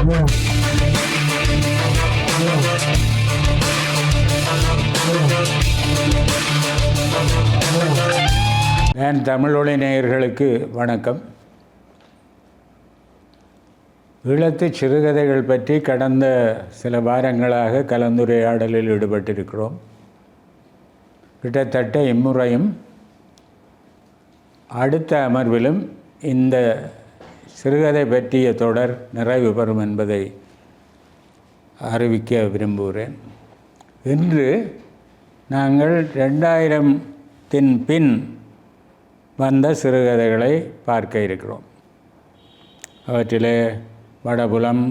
என் தமிழொலி நேயர்களுக்கு வணக்கம். ஈழத்து சிறுகதைகள் பற்றி கடந்த சில வாரங்களாக கலந்துரையாடலில் ஈடுபட்டிருக்கிறோம். கிட்டத்தட்ட இம்முறையும் அடுத்த அமர்விலும் இந்த சிறுகதை பற்றிய தொடர் நிறைவு பெறும் என்பதை அறிவிக்க விரும்புகிறேன். இன்று நாங்கள் 2000 பின் வந்த சிறுகதைகளை பார்க்க இருக்கிறோம். அவற்றிலே வடபுலம்,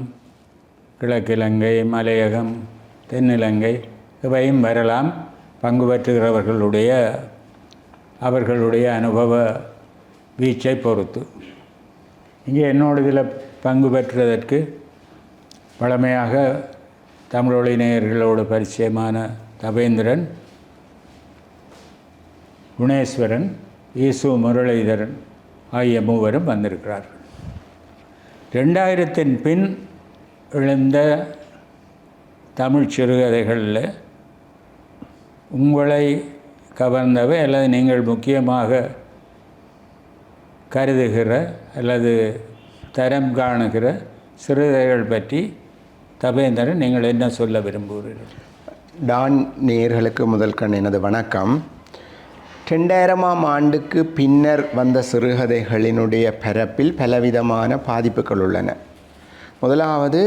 கிழக்கிலங்கை, மலையகம், தென்னிலங்கை இவையும் வரலாம். பங்கு பெற்றுகிறவர்களுடைய அவர்களுடைய அனுபவ வீச்சை பொறுத்து. இங்கே என்னோட இதில் பங்கு பெற்றதற்கு வழமையாக தமிழொலி நேயர்களோடு பரிச்சயமான தபேந்திரன், குணேஸ்வரன், ஈசு முரளிதரன் ஆகிய மூவரும் வந்திருக்கிறார்கள். 2000 பின் எழுந்த தமிழ் சிறுகதைகளில் உங்களை கவர்ந்தவை அல்லது நீங்கள் முக்கியமாக கருதுகிற அல்லது தரம் காணுகிற சிறுகதைகள் பற்றி தபேந்திரன் நீங்கள் என்ன சொல்ல விரும்புகிறீர்கள்? டான் நேயர்களுக்கு முதல் கண் எனது வணக்கம். 2000ஆம் ஆண்டுக்கு பின்னர் வந்த சிறுகதைகளினுடைய பரப்பில் பலவிதமான பாதிப்புகள் உள்ளன. முதலாவது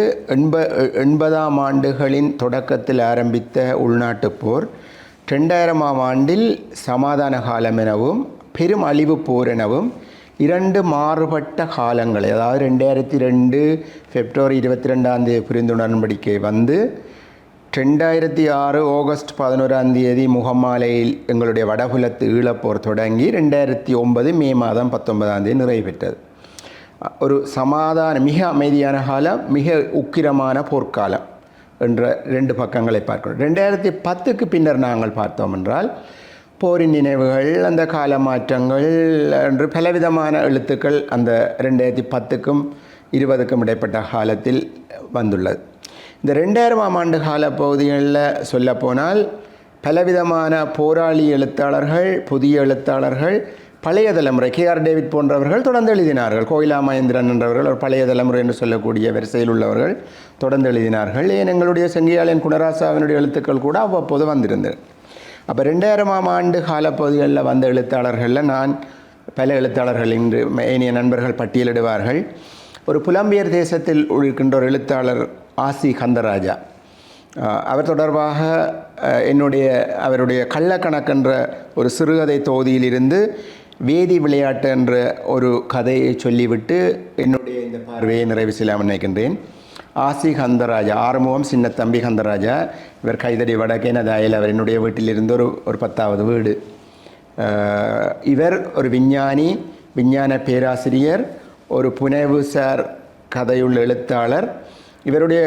80ஆம் ஆண்டுகளின் தொடக்கத்தில் ஆரம்பித்த உள்நாட்டுப் போர் 2000ஆம் ஆண்டில் சமாதான காலம் எனவும் பெரும் அழிவு போர் எனவும் இரண்டு மாறுபட்ட காலங்களை, அதாவது 2002 பிப்ரவரி 22 புரிந்துணர்வுடன்படிக்கை வந்து 2006 ஆகஸ்ட் 11 முகமாலையில் எங்களுடைய வடபுலத்து ஈழப்போர் தொடங்கி 2009 மே மாதம் 19 நிறைவு பெற்றது. ஒரு சமாதான மிக அமைதியான காலம், மிக உக்கிரமான போர்க்காலம் என்ற ரெண்டு பக்கங்களை பார்க்கிறோம். 2010க்கு பின்னர் நாங்கள் பார்த்தோம் என்றால் போரின் நினைவுகள், அந்த கால மாற்றங்கள் என்று பலவிதமான எழுத்துக்கள் அந்த 2010க்கும் 20க்கும் இடைப்பட்ட காலத்தில் வந்துள்ளது. இந்த 2000ஆம் ஆண்டு கால பகுதிகளில் சொல்லப்போனால் பலவிதமான போராளி எழுத்தாளர்கள், புதிய எழுத்தாளர்கள், பழைய தலைமுறை KR டேவிட் போன்றவர்கள் தொடர்ந்து எழுதினார்கள். கோயிலா மகேந்திரன் என்றவர்கள் ஒரு பழைய தலைமுறை என்று சொல்லக்கூடிய வரிசையில் உள்ளவர்கள் தொடர்ந்து எழுதினார்கள். ஏன் எங்களுடைய செங்கியாளன் குணராசாவினுடைய எழுத்துக்கள் கூட அவ்வப்போது வந்திருந்தது. அப்போ 2000ஆம் ஆண்டு காலப்பகுதிகளில் வந்த எழுத்தாளர்களில் நான் பல எழுத்தாளர்கள் இன்று ஏனைய நண்பர்கள் பட்டியலிடுவார்கள். ஒரு புலம்பியர் தேசத்தில் இருக்கின்ற ஒரு எழுத்தாளர் ஆசி கந்தராஜா, அவர் தொடர்பாக அவருடைய கள்ளக்கணக்கென்ற ஒரு சிறுகதை தொகுதியிலிருந்து வேதி விளையாட்டு என்ற ஒரு கதையை சொல்லிவிட்டு என்னுடைய இந்த பார்வையை நிறைவு செய்யலாம் நினைக்கின்றேன். ஆசி கந்தராஜா, ஆறுமுகம் சின்ன தம்பி கந்தராஜா, இவர் கைதடி வடக்கேனதாயில் அவர் என்னுடைய வீட்டிலிருந்து ஒரு 10வது வீடு. இவர் ஒரு விஞ்ஞானி, விஞ்ஞான பேராசிரியர், ஒரு புனைவுசார் கதையுள்ள எழுத்தாளர். இவருடைய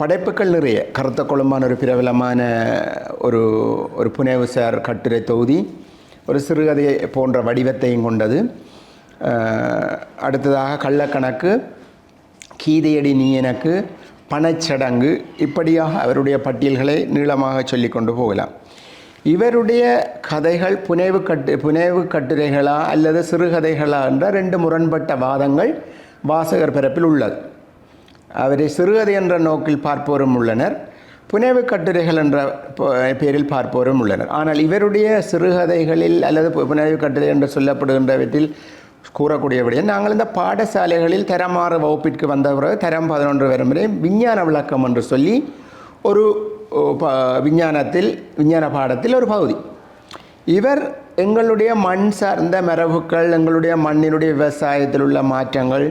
படைப்புகள் நிறைய, கருத்த கொழும்பான ஒரு பிரபலமான ஒரு புனைவுசார் கட்டுரை தொகுதி, ஒரு சிறுகதை போன்ற வடிவத்தையும் கொண்டது. அடுத்ததாக கள்ளக்கணக்கு, கீதையடி நீ எனக்கு, பணச்சடங்கு, இப்படியாக அவருடைய பட்டியல்களை நீளமாக சொல்லி கொண்டு போகலாம். இவருடைய கதைகள் புனைவு கட்டுரைகளா அல்லது சிறுகதைகளா என்ற ரெண்டு முரண்பட்ட வாதங்கள் வாசகர் பரப்பில் உள்ளது. அவரை சிறுகதை என்ற நோக்கில் பார்ப்போரும் உள்ளனர், புனைவு கட்டுரைகள் என்ற பேரில் பார்ப்போரும் உள்ளனர். ஆனால் இவருடைய சிறுகதைகளில் அல்லது புனைவு கட்டுரை என்று சொல்லப்படுகின்றவற்றில் கூறக்கூடியபடியே நாங்கள் இந்த பாடசாலைகளில் தரம் 6 வகுப்பிற்கு வந்த பிறகு தரம் 11 வரும் வரை விஞ்ஞான விளக்கம் என்று சொல்லி ஒரு விஞ்ஞான பாடத்தில் ஒரு பகுதி. இவர் எங்களுடைய மண் சார்ந்த மரபுகள், எங்களுடைய மண்ணினுடைய விவசாயத்தில் உள்ள மாற்றங்கள்,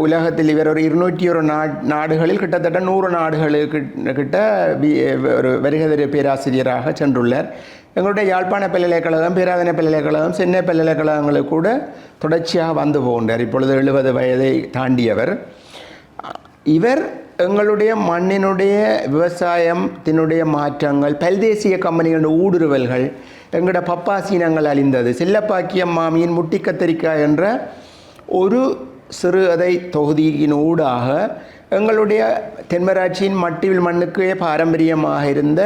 உலகத்தில் இவர் ஒரு 201 நாடுகளில் கிட்டத்தட்ட 100 நாடுகளுக்கிட்ட ஒரு வருகை பேராசிரியராக சென்றுள்ளார். எங்களுடைய யாழ்ப்பாண பல்கலைக்கழகம், பேராதனை பல்கலைக்கழகம், சென்னை பல்கலைக்கழகங்களுக்கு கூட தொடர்ச்சியாக வந்து போகின்றார். இப்பொழுது 70 வயதை தாண்டியவர். இவர் எங்களுடைய மண்ணினுடைய விவசாயத்தினுடைய மாற்றங்கள், பல்தேசிய கம்பெனிகளுடைய ஊடுருவல்கள், எங்களோட பப்பாசீனங்கள் அழிந்தது, செல்லப்பாக்கியம் மாமியின் முட்டி கத்தரிக்காய் என்ற ஒரு சிறுகதை தொகுதியின் ஊடாக எங்களுடைய தென்மராட்சியின் மட்டில் மண்ணுக்கே பாரம்பரியமாக இருந்த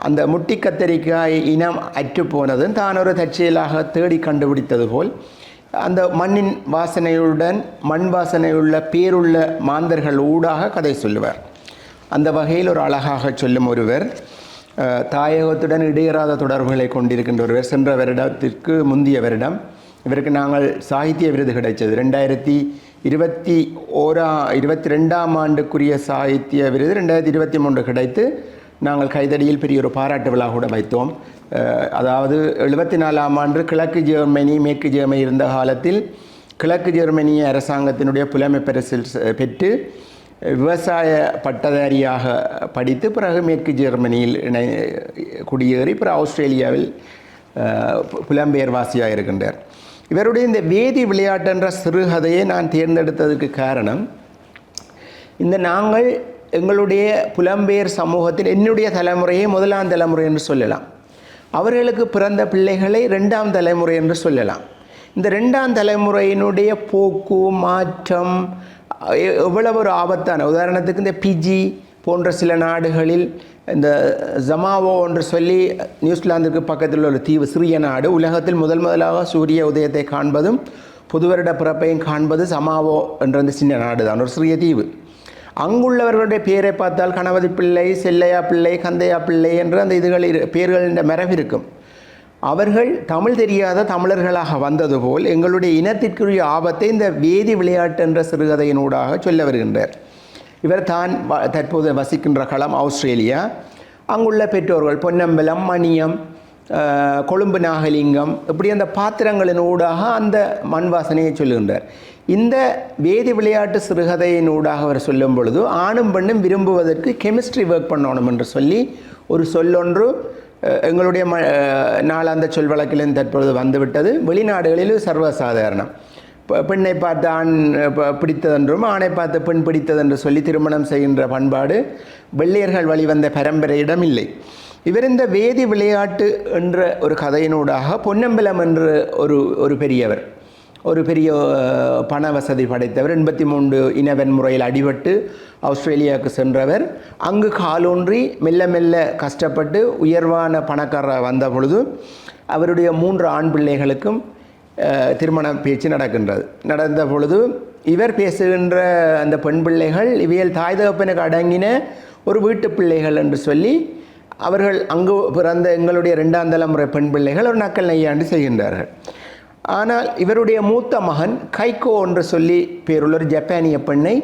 அந்த முட்டி கத்தரிக்காய் இனம் அற்றுப்போனதும் தான் ஒரு தற்செயலாக தேடி கண்டுபிடித்தது போல் அந்த மண்ணின் வாசனையுடன் மண் வாசனையுள்ள பேருள்ள மாந்தர்கள் ஊடாக கதை சொல்லுவார். அந்த வகையில் ஒரு அழகாக சொல்லும் ஒருவர், தாயகத்துடன் இடையறாத தொடர்புகளை கொண்டிருக்கின்ற ஒருவர். சென்ற வருடத்திற்கு முந்தைய வருடம் இவருக்கு நாங்கள் சாகித்ய விருது கிடைத்தது. 2022 ஆண்டுக்குரிய சாகித்ய விருது 2023 கிடைத்து நாங்கள் கைதடியில் பெரிய ஒரு பாராட்டு விழா கூட வைத்தோம். அதாவது 74ஆம் ஆண்டு கிழக்கு ஜெர்மனி மேற்கு ஜெர்மனி இருந்த காலத்தில் கிழக்கு ஜெர்மனிய அரசாங்கத்தினுடைய புலமை பரிசில் பெற்று விவசாய பட்டதாரியாக படித்து பிறகு மேற்கு ஜெர்மனியில் குடியேறி பிறகு ஆஸ்திரேலியாவில் புலம்பெயர்வாசியாக இருக்கின்றார். இவருடைய இந்த வேதி விளையாட்டு என்ற சிறுகதையை நான் தேர்ந்தெடுத்ததுக்கு காரணம், இந்த நாங்கள் எங்களுடைய புலம்பெயர் சமூகத்தில் என்னுடைய தலைமுறையை முதலாம் தலைமுறை என்று சொல்லலாம், அவர்களுக்கு பிறந்த பிள்ளைகளை 2ஆம் தலைமுறை என்று சொல்லலாம். இந்த 2ஆம் தலைமுறையினுடைய போக்கு மாற்றம் எவ்வளவு ஒரு ஆபத்தான, உதாரணத்துக்கு இந்த பிஜி போன்ற சில நாடுகளில் இந்த ஜமாவோ என்று சொல்லி நியூசிலாந்துக்கு பக்கத்தில் ஒரு தீவு, சிறிய நாடு, உலகத்தில் முதலாக சூரிய உதயத்தை காண்பதும் புது வருட பிறப்பையும் காண்பது ஜமாவோ என்ற அந்த சின்ன நாடு தான், ஒரு சிறிய தீவு. அங்குள்ளவர்களுடைய பேரை பார்த்தால் கணபதி பிள்ளை, செல்லையா பிள்ளை, கந்தையா பிள்ளை என்ற அந்த இதுகளில் பேர்களின் மரபு இருக்கும். அவர்கள் தமிழ் தெரியாத தமிழர்களாக வந்தது போல் எங்களுடைய இனத்திற்குரிய ஆபத்தை இந்த வேதி விளையாட்டு என்ற சிறுகதையினூடாக சொல்ல வருகின்றார். இவர் தான் தற்போது வசிக்கின்ற களம் ஆஸ்திரேலியா. அங்குள்ள பெற்றோர்கள் பொன்னம்பலம், மணியம், கொழும்பு நாகலிங்கம், இப்படி அந்த பாத்திரங்களின் ஊடாக அந்த மண் வாசனையை சொல்லுகின்றார். இந்த வேதி விளையாட்டு சிறுகதையின் ஊடாக அவர் சொல்லும் பொழுது ஆணும் பெண்ணும் விரும்புவதற்கு கெமிஸ்ட்ரி ஒர்க் பண்ணணும் என்று சொல்லி ஒரு சொல்லொன்று எங்களுடைய நாளாந்த சொல் வழக்கிலும் தற்பொழுது வந்துவிட்டது. வெளிநாடுகளிலும் சர்வசாதாரணம். பெண்ணை பார்த்து ஆண் பிடித்ததென்றும் ஆணை பார்த்து பெண் பிடித்ததென்று சொல்லி திருமணம் செய்கின்ற பண்பாடு வெள்ளையர்கள் வழிவந்த பரம்பரையிடம் இல்லை. இவர் இந்த வேதி விளையாட்டு என்ற ஒரு கதையினூடாக பொன்னம்பலம் என்று ஒரு பெரியவர், ஒரு பெரிய பண வசதி படைத்தவர், 83 இனவன் முறையில் அடிபட்டு ஆஸ்திரேலியாவுக்கு சென்றவர். அங்கு காலூன்றி மெல்ல மெல்ல கஷ்டப்பட்டு உயர்வான பணக்காரர் வந்த பொழுது அவருடைய 3 ஆண் பிள்ளைகளுக்கும் திருமண பேச்சு நடந்த பொழுது இவர் பேசுகின்ற அந்த பெண் பிள்ளைகள் இவையில் தாய் தகப்பனுக்கு அடங்கின ஒரு வீட்டு பிள்ளைகள் என்று சொல்லி அவர்கள் அங்கு பிறந்த எங்களுடைய 2ஆம் தலைமுறை பெண் பிள்ளைகள் ஒரு நக்கல் நையாண்டு செய்கின்றார்கள். ஆனால் இவருடைய மூத்த மகன் கைகோ என்று சொல்லி பேருள்ள ஒரு ஜப்பானிய பெண்ணை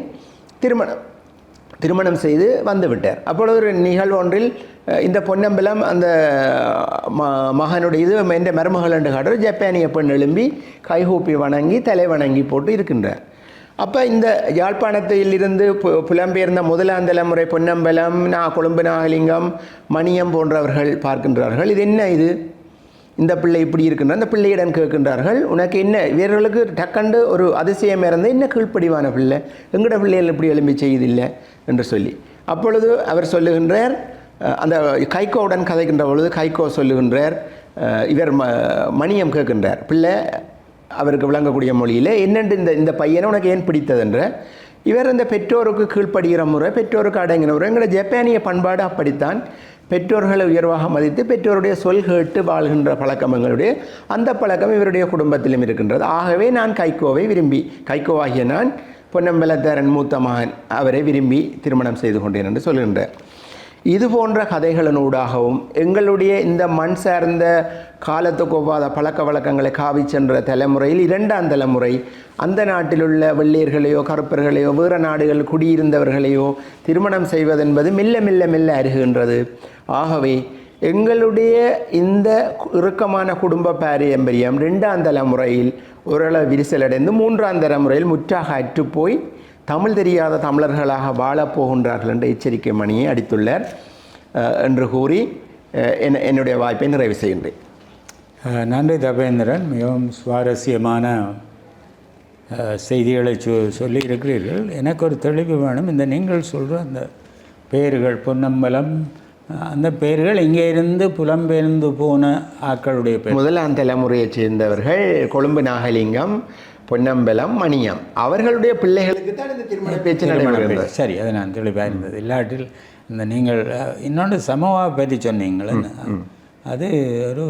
திருமணம் செய்து வந்துவிட்டார். அப்பொழுது ஒரு நிகழ்வு ஒன்றில் இந்த பொன்னம்பலம் அந்த மகனுடைய இது என்ற மருமகள் என்று காட்டுற ஜப்பானிய பெண் எழும்பி கைகூப்பி வணங்கி தலை வணங்கி போட்டு இருக்கின்றார். அப்போ இந்த யாழ்ப்பாணத்திலிருந்து புலம்பெயர்ந்த 1ஆம் தலைமுறை பொன்னம்பலம், கொழும்பு நாகலிங்கம், மணியம் போன்றவர்கள் பார்க்கின்றார்கள். இது என்ன இது, இந்த பிள்ளை இப்படி இருக்கின்ற அந்த பிள்ளையிடம் கேட்கின்றார்கள், உனக்கு என்ன, இவர்களுக்கு டக்கண்டு ஒரு அதிசயம் இறந்து என்ன கீழ்ப்படிவான பிள்ளை, எங்கட பிள்ளைகள் இப்படி எழும்பி செய்தில்லை என்று சொல்லி. அப்பொழுது அவர் சொல்லுகின்றார், அந்த கைகோவுடன் கதைக்கின்ற பொழுது கைகோ சொல்லுகின்றார், இவர் மணியம் கேட்கின்றார் பிள்ளை அவருக்கு விளங்கக்கூடிய மொழியில், என்னென்று இந்த பையனை உனக்கு ஏன் பிடித்ததென்ற. இவர் இந்த பெற்றோருக்கு கீழ்ப்படுகிற முறை, பெற்றோருக்கு அடங்கின முறை, எங்களோட ஜப்பானிய பண்பாடு அப்படித்தான். பெற்றோர்களை உயர்வாக மதித்து பெற்றோருடைய சொல் கேட்டு வாழ்கின்ற பழக்கம் எங்களுடைய, அந்த பழக்கம் இவருடைய குடும்பத்திலும் இருக்கின்றது. ஆகவே நான் கைகோவாகிய நான் பொன்னம்பலத்தாரன் மூத்த மகன் அவரை விரும்பி திருமணம் செய்து கொண்டேன் என்று சொல்கின்றார். இது போன்ற கதைகளினூடாகவும் எங்களுடைய இந்த மண் சார்ந்த காலத்துக்கு ஒவ்வாத பழக்க வழக்கங்களை காவி சென்ற தலைமுறையில் 2ஆம் தலைமுறை அந்த நாட்டில் உள்ள வெள்ளையர்களையோ கருப்பர்களையோ வேறு நாடுகள் குடியிருந்தவர்களையோ திருமணம் செய்வதென்பது மெல்ல மெல்ல மெல்ல அருகுகின்றது. ஆகவே எங்களுடைய இந்த இறுக்கமான குடும்ப பாரம்பரியம் 2ஆம் தலைமுறையில் ஓரளவு விரிசலடைந்து 3ஆம் தலைமுறையில் முற்றாக அற்றுப்போய் தமிழ் தெரியாத தமிழர்களாக வாழப்போகின்றார்கள் என்ற எச்சரிக்கை மணியை அடித்துள்ளார் என்று கூறி என்னுடைய வாய்ப்பை நிறைவு செய்கின்றேன். நன்றி தபேந்திரன், மிகவும் சுவாரஸ்யமான செய்திகளை சொல்லி இருக்கிறீர்கள். எனக்கு ஒரு தெளிவு வேணும். இந்த நீங்கள் சொல்கிற அந்த பெயர்கள் பொன்னம்பலம், அந்த பெயர்கள் இங்கே இருந்து புலம்பெயர்ந்து போன ஆக்களுடைய பெயர். 1ஆம் தலைமுறையைச் சேர்ந்தவர்கள் கொழும்பு நாகலிங்கம், பொன்னம்பலம், மணியம் அவர்களுடைய பிள்ளைகளுக்கு தான் இந்த திருமண பேச்சு நடைபெறுகிறது. சரி, அது நான் தெளிவாக இருந்தது. இல்லாட்டில் இந்த நீங்கள் இன்னொன்று சமோவா பற்றி சொன்னீங்களே, அது ஒரு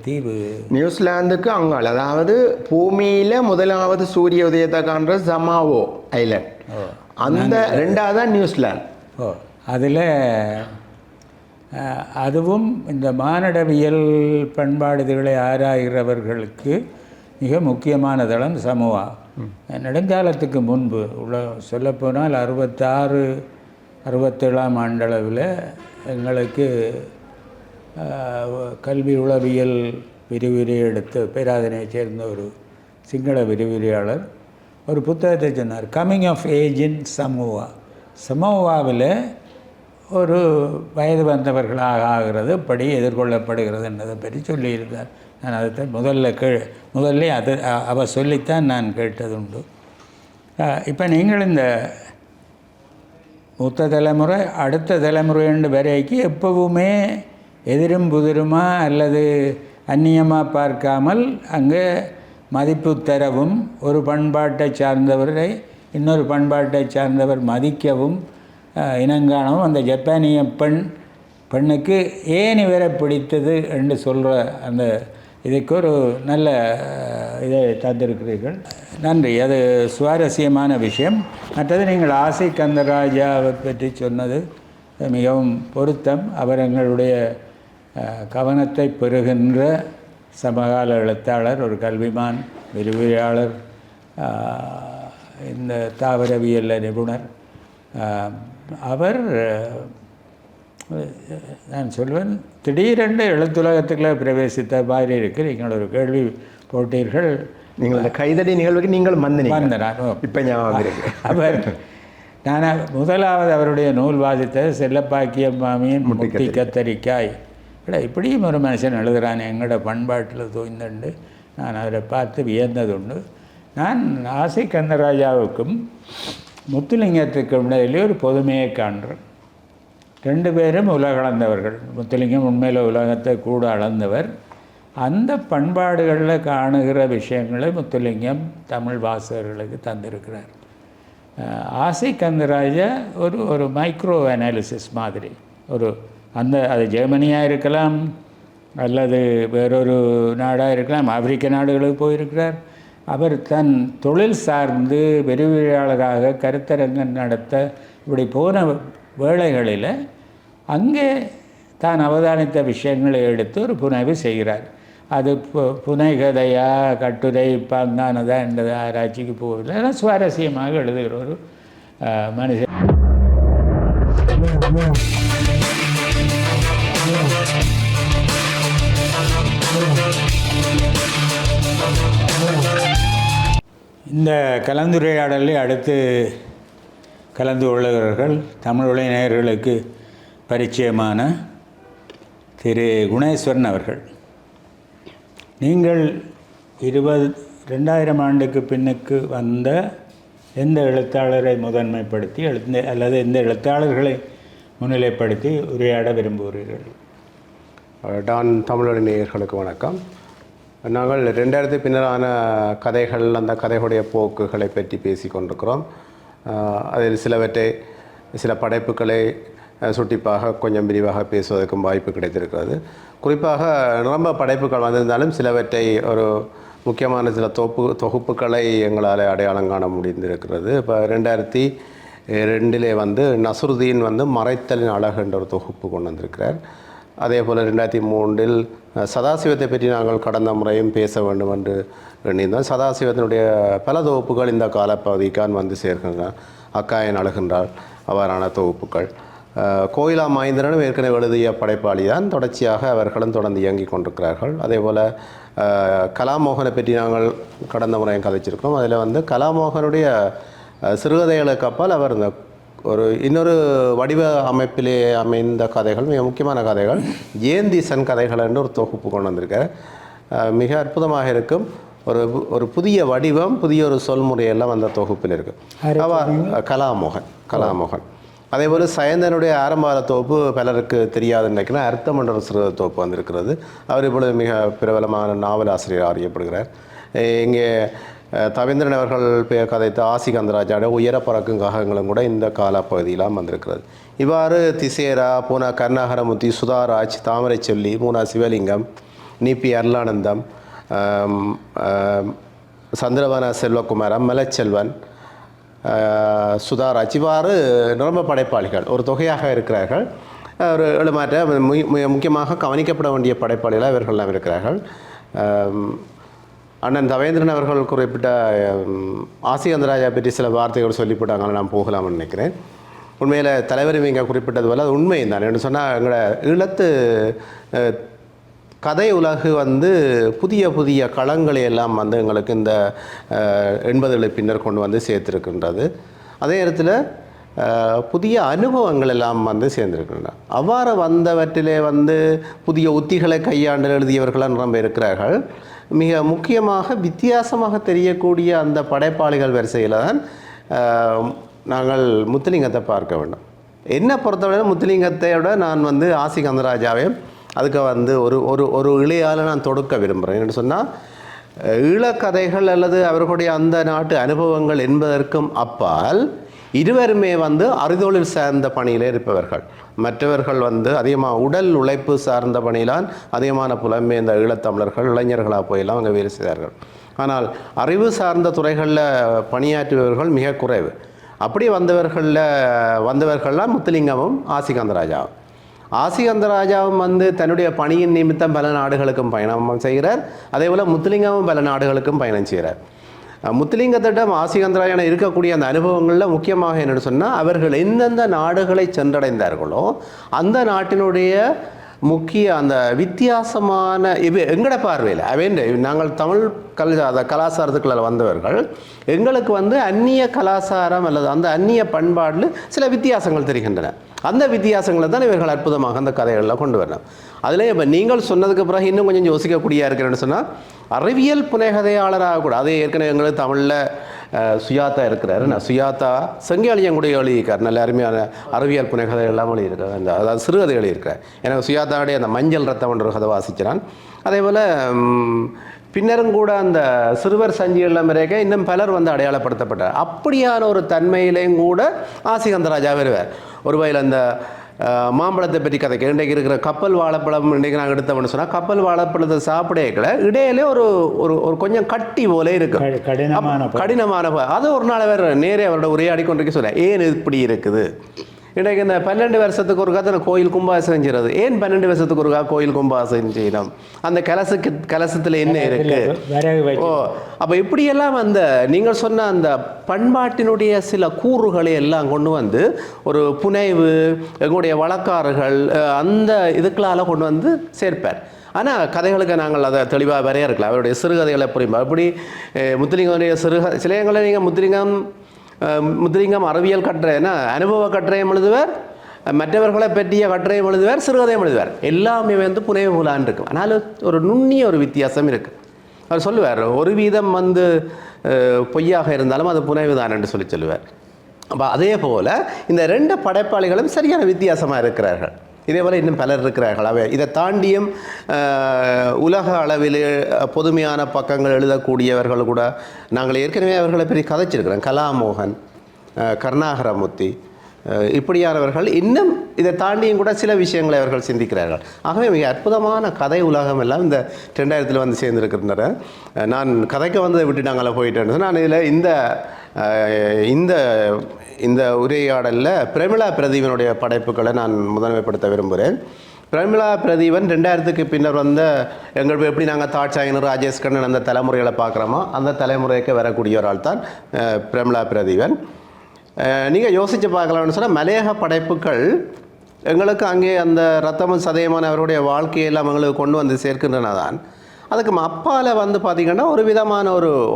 தீவு நியூசிலாந்துக்கு அங்காள், அதாவது பூமியில் முதலாவது சூரிய உதயத்தை காண்ற சமாவோ ஐலண்ட், அந்த ரெண்டாவது தான் நியூசிலாந்து. அதில் அதுவும் இந்த மானிடவியல் பண்பாடுகளை ஆராய்கிறவர்களுக்கு மிக முக்கியமான தளம் சமோவா. நெடுங்காலத்துக்கு முன்பு சொல்லப்போனால் 66, 67ஆம் ஆண்டளவில் எங்களுக்கு கல்வி உளவியல் விரிவுரை எடுத்த பேராதனையைச் சேர்ந்த ஒரு சிங்கள விரிவுரையாளர் ஒரு புத்தகத்தை சொன்னார், coming of age in Samoa. சமோவாவில் ஒரு வயது வந்தவர்களாக ஆகிறது எப்படி எதிர்கொள்ளப்படுகிறது என்பதை பற்றி சொல்லியிருந்தார். நான் அதை முதல்ல அது அவர் சொல்லித்தான் நான் கேட்டது உண்டு. இப்போ நீங்கள் இந்த மூத்த தலைமுறை அடுத்த தலைமுறை வரைக்கும் எப்பவுமே எதிரும் புதிருமா அல்லது அந்நியமாக பார்க்காமல் அங்கே மதிப்பு தரவும், ஒரு பண்பாட்டை சார்ந்தவரை இன்னொரு பண்பாட்டை சார்ந்தவர் மதிக்கவும் இனங்காணவும் அந்த ஜப்பானிய பெண்ணுக்கு ஏன் இவரை பிடித்தது என்று சொல்கிற அந்த இதுக்கு ஒரு நல்ல இதை தந்திருக்கிறீர்கள். நன்றி. அது சுவாரஸ்யமான விஷயம். மற்றது நீங்கள் ஆசை கந்தராஜாவை பற்றி சொன்னது மிகவும் பொருத்தம். அவர் எங்களுடைய கவனத்தை பெறுகின்ற சமகால எழுத்தாளர், ஒரு கல்விமான், விரிவுரையாளர், இந்த தாவரவியல் நிபுணர். அவர் நான் சொல்வேன் திடீரென்று எழுத்துலகத்துக்குள்ளே பிரவேசித்த மாதிரி இருக்கு. நீங்கள் ஒரு கேள்வி போட்டீர்கள், நீங்கள் அந்த கைதடி நிகழ்வுக்கு நீங்கள் வந்தனான். இப்போ ஞாபகம் அவர் நான் முதலாவது அவருடைய நூல் வாசித்த செல்லப்பாக்கியம் மாமியின் முட்டி கத்தரிக்காய். இப்படியும் ஒரு மனுஷன் எழுதுகிறான் எங்களோட பண்பாட்டில் தோய்ந்துண்டு நான் அவரை பார்த்து வியந்ததுண்டு. நான் ஆசை கந்தராஜாவுக்கும் முத்துலிங்கத்துக்கும் இடையிலே ஒரு பொதுமையை காண்றேன். 2 பேரும் உலகளந்தவர்கள். முத்துலிங்கம் உண்மையில் உலகத்தை கூட அளந்தவர். அந்த பண்பாடுகளில் காணுகிற விஷயங்களை முத்துலிங்கம் தமிழ் வாசகர்களுக்கு தந்திருக்கிறார். ஆசை கந்தராஜா ஒரு மைக்ரோ அனாலிசிஸ் மாதிரி, அது ஜெர்மனியாக இருக்கலாம் அல்லது வேறொரு நாடாக இருக்கலாம், ஆப்பிரிக்க நாடுகளுக்கு போயிருக்கிறார். அவர் தன் தொழில் சார்ந்து விரிவுரையாளராக கருத்தரங்கம் நடத்த இப்படி போன வேளைகளில் அங்கே தான் அவதானித்த விஷயங்களை எடுத்து ஒரு புனைவு செய்கிறார். அது புனை கதையா கட்டுரை பங்கானதா என்றது ஆராய்ச்சிக்கு போவதில்லை. அதெல்லாம் சுவாரஸ்யமாக எழுதுகிற ஒரு மனுஷன். இந்த கலந்துரையாடலில் அடுத்து கலந்து கொள்ளுகிறவர்கள் தமிழ் நேயர்களுக்கு பரிச்சயமான திரு குணேஸ்வரன் அவர்கள். நீங்கள் 2000 ஆண்டுக்கு பின்னுக்கு வந்த எந்த எழுத்தாளரை முதன்மைப்படுத்தி அல்லது எந்த எழுத்தாளர்களை முன்னிலைப்படுத்தி உரையாட விரும்புகிறீர்கள்? டான் தமிழ் நேயர்களுக்கு வணக்கம். நாங்கள் 2000 பின்னரான கதைகள், அந்த கதைகளுடைய போக்குகளை பற்றி பேசி கொண்டிருக்கிறோம். அதில் சில படைப்புகளை சுட்டிப்பாக கொஞ்சம் விரிவாக பேசுவதற்கும் வாய்ப்பு கிடைத்திருக்கிறது. குறிப்பாக நிரம்ப படைப்புகள் வந்திருந்தாலும் சிலவற்றை ஒரு முக்கியமான சில தொகுப்புகளை எங்களால் அடையாளம் காண முடிந்திருக்கிறது. இப்போ 2002 நசுருதீன் மறைத்தலின் அழகு என்ற ஒரு தொகுப்பு கொண்டு வந்திருக்கிறார். அதே போல் 2003 சதாசிவத்தை பற்றி நாங்கள் கடந்த முறையும் பேச வேண்டும் என்று எண்ணியிருந்தோம். சதாசிவத்தினுடைய பல தொகுப்புகள் இந்த காலப்பகுதிக்கான் சேர்க்கின்றன. அக்காயன் அழுகின்றாள் அவ்வாறான தொகுப்புகள். கோயிலா மகேந்திரனும் ஏற்கனவே எழுதிய படைப்பாளி தான். தொடர்ச்சியாக அவர்களும் தொடர்ந்து இயங்கிக் கொண்டிருக்கிறார்கள். அதே போல் கலாமோகனை பற்றி நாங்கள் கடந்த முறையும் கதைச்சிருக்கோம். அதில் கலாமோகனுடைய சிறுகதைகளுக்கு அப்பால் அவர் இன்னொரு வடிவ அமைப்பிலே அமைந்த கதைகள், மிக முக்கியமான கதைகள், ஜேந்தீசன் கதைகள் என்று ஒரு தொகுப்பு கொண்டு வந்திருக்கார். மிக அற்புதமாக இருக்கும். ஒரு புதிய வடிவம், புதிய ஒரு சொல்முறையெல்லாம் அந்த தொகுப்பில் இருக்குது. அவர் கலாமோகன். அதே போல் சயந்தனுடைய ஆரம்பகால தொகுப்பு பலருக்கு தெரியாது நினைக்கிறேன். அர்த்தம் என்ற ஒரு சிறு தொகுப்பு வந்திருக்கிறது. அவர் இப்பொழுது மிக பிரபலமான நாவல் ஆசிரியர் அறியப்படுகிறார். இங்கே தவேந்திரன் அவர்கள் கதைத்த ஆசி கந்தராஜாவோட உயர பறக்கும் காகங்களும் கூட இந்த காலப்பகுதியெலாம் வந்திருக்கிறது. இவ்வாறு திசேரா, பூனா கருணாகரமுத்தி, சுதாராஜ், தாமரை சொல்லி, மூனா சிவலிங்கம், நீபி அருளானந்தம், சந்திரவன செல்வகுமாரம், மலச்செல்வன், சுதாராஜ் இவ்வாறு நிரம்ப படைப்பாளிகள் ஒரு தொகையாக இருக்கிறார்கள். ஒரு எழுமாற்ற முக்கியமாக கவனிக்கப்பட வேண்டிய படைப்பாளிகளாக இவர்கள்லாம் இருக்கிறார்கள். அண்ணன் தவேந்திரன் அவர்கள் குறிப்பிட்ட ஆசி கந்தராஜா பற்றி சில வார்த்தைகள் சொல்லிவிட்டாங்க, நான் போகலாம்னு நினைக்கிறேன். உண்மையில் தலைவர் இங்கே குறிப்பிட்டது போல் அது உண்மையும் தான். என்ன சொன்னால் எங்களோட ஈழத்து கதை உலகு புதிய புதிய களங்களை எல்லாம் எங்களுக்கு இந்த 80களுக்கு பின்னர் கொண்டு சேர்த்துருக்கின்றது. அதே நேரத்தில் புதிய அனுபவங்கள் எல்லாம் சேர்ந்திருக்கின்றன. அவ்வாறு வந்தவற்றிலே புதிய உத்திகளை கையாண்டு எழுதியவர்களாக ரொம்ப இருக்கிறார்கள். மிக முக்கியமாக வித்தியாசமாக தெரியக்கூடிய அந்த படைப்பாளிகள் வரிசையில் தான் நாங்கள் முத்துலிங்கத்தை பார்க்க வேண்டும். என்னை பொறுத்தவரை முத்துலிங்கத்தையோட நான் ஆசி கந்தராஜாவையும் அதுக்கு ஒரு ஒரு ஒரு இளையால் நான் தொடுக்க விரும்புகிறேன். என்று சொன்னால் ஈழக்கதைகள் அல்லது அவர்களுடைய அந்த நாட்டு அனுபவங்கள் என்பதற்கும் அப்பால் இருவருமே அறிதொழில் சார்ந்த பணியிலே இருப்பவர்கள். மற்றவர்கள் அதிகமாக உடல் உழைப்பு சார்ந்த பணியிலான் அதிகமான புலம்பெயர்ந்த ஈழத்தமிழர்கள் இளைஞர்களாக போயெல்லாம் அங்கே வேலை செய்தார்கள். ஆனால் அறிவு சார்ந்த துறைகளில் பணியாற்றுபவர்கள் மிக குறைவு. அப்படி வந்தவர்கள்லாம் முத்துலிங்கமும் ஆசி கந்தராஜாவும். ஆசி கந்தராஜாவும் தன்னுடைய பணியின் நிமித்தம் பல நாடுகளுக்கும் பயணம் செய்கிறார். அதே போல் முத்துலிங்கமும் பல நாடுகளுக்கும் பயணம் செய்கிறார். முத்துலிங்கத்திடம் ஆசி கந்தராஜான இருக்கக்கூடிய அந்த அனுபவங்களில் முக்கியமாக என்னென்னு சொன்னால் அவர்கள் எந்தெந்த நாடுகளை சென்றடைந்தார்களோ அந்த நாட்டினுடைய முக்கிய அந்த வித்தியாசமான எங்களோட பார்வையில் நாங்கள் தமிழ் கலாச்சாரத்துக்குள்ள வந்தவர்கள் எங்களுக்கு அந்நிய கலாச்சாரம் அல்லது அந்த அந்நிய பண்பாடில் சில வித்தியாசங்கள் தெரிகின்றன. அந்த வித்தியாசங்களை தான் இவர்கள் அற்புதமாக அந்த கதைகளில் கொண்டு வரணும். அதில் இப்போ நீங்கள் சொன்னதுக்கு பிறகு இன்னும் கொஞ்சம் யோசிக்கக்கூடியா இருக்கிறேன்னு சொன்னால் அறிவியல் புனைகதையாளராக கூட அதே ஏற்கனவே எங்களுக்கு தமிழில் சுயாத்தா இருக்கிறாரு. சுயாத்தா செங்கேலியங்குடைய எழுதியிருக்கார். நல்ல அருமையான அறிவியல் புனைகதை எல்லாம் எழுதியிருக்காரு. அதாவது சிறுகதை எழுதியிருக்கார். எனக்கு சுயாத்தாவுடைய அந்த மஞ்சள் ரத்தம் என்ற கதை வாசிக்கிறான். அதே போல் பின்னரும் கூட அந்த சிறுவர் சஞ்சிகள் வரைக்கும் இன்னும் பலர் அடையாளப்படுத்தப்பட்டார். அப்படியான ஒரு தன்மையிலையும் கூட ஆசி கந்தராஜா வருவார். ஒருவேளை அந்த மாம்பழத்தை பற்றி கதைக்கு இன்றைக்கு இருக்கிற கப்பல் வாழைப்பழம் இன்றைக்கு நாங்கள் எடுத்தோம்னு சொன்னால் கப்பல் வாழைப்பழத்தை சாப்பிடல இடையிலே ஒரு ஒரு கொஞ்சம் கட்டி போல இருக்கும், கடினமான. அது ஒரு நாள் வேறு நேரே அவரோட உரையாடி கொண்டிருக்க சொல்ல ஏன் இப்படி இருக்குது. இன்றைக்கு இந்த 12 வருஷத்துக்கு ஒருக்கா தான் கோயில் கும்பாசனம் செய்கிறது. ஏன் 12 வருஷத்துக்கு ஒருக்கா கோயில் கும்பாசனம் செய்யணும்? அந்த கலசத்தில் என்ன இருக்கு? அப்போ இப்படியெல்லாம் நீங்கள் சொன்ன அந்த பண்பாட்டினுடைய சில கூறுகளை எல்லாம் கொண்டு ஒரு புனைவு எங்களுடைய வழக்காறுகள் அந்த இதுக்களால் கொண்டு சேர்ப்பார். ஆனால் கதைகளுக்கு நாங்கள் அதை தெளிவாக வரையறுக்கலாம். அவருடைய சிறுகதைகளை புரியுமா அப்படி முத்துலிங்கனுடைய சிலையங்களை நீங்கள் முத்துலிங்கம் அறிவியல் கட்டுரைன்னா அனுபவ கட்டுரையும் எழுதுவார், மற்றவர்களை பற்றிய கட்டுரையும் எழுதுவார், சிறுகதையும் எழுதுவார். எல்லாமே புனைவு போலான் இருக்கும். ஆனால் ஒரு நுண்ணிய ஒரு வித்தியாசம் இருக்குது. அவர் சொல்லுவார் ஒரு வீதம் பொய்யாக இருந்தாலும் அது புனைவு தான் என்று சொல்லுவார். அப்போ அதே போல் இந்த 2 படைப்பாளிகளும் சரியான வித்தியாசமாக இருக்கிறார்கள். இதே போல் இன்னும் பலர் இருக்கிறார்கள். இதை தாண்டியும் உலக அளவில் பொதுமையான பக்கங்கள் எழுதக்கூடியவர்கள் கூட நாங்கள் ஏற்கனவே அவர்களை பற்றி கதைச்சிருக்கிறோம். கலாமோகன், கருணாகரமுத்தி இப்படியானவர்கள் இன்னும் இதை தாண்டியும் கூட சில விஷயங்களை அவர்கள் சிந்திக்கிறார்கள். ஆகவே மிக அற்புதமான கதை உலகம் எல்லாம் இந்த 2000 சேர்ந்திருக்கின்றன. நான் கதைக்கு வந்ததை விட்டு நாங்கள் போயிட்டேன்னு நான் இதில் இந்த இந்த உரையாடலில் பிரமிளா பிரதீபனுடைய படைப்புகளை நான் முதன்மைப்படுத்த விரும்புகிறேன். பிரமிளா பிரதீபன் 2000க்கு பின்னர் எங்கள் எப்படி நாங்கள் தாட்சாயனர், ராஜேஷ் கண்ணன் அந்த தலைமுறைகளை பார்க்குறோமோ அந்த தலைமுறைக்கு வரக்கூடிய ஒரு ஆள் தான் பிரமிளா பிரதீபன். நீங்கள் யோசித்து பார்க்கலாம்னு சொன்னால் மலையக படைப்புகள் எங்களுக்கு அங்கே அந்த ரத்தமும் சதயமான அவருடைய வாழ்க்கையெல்லாம் எங்களுக்கு கொண்டு சேர்க்கின்றன தான். அதுக்கு அப்பால் பார்த்திங்கன்னா ஒரு விதமான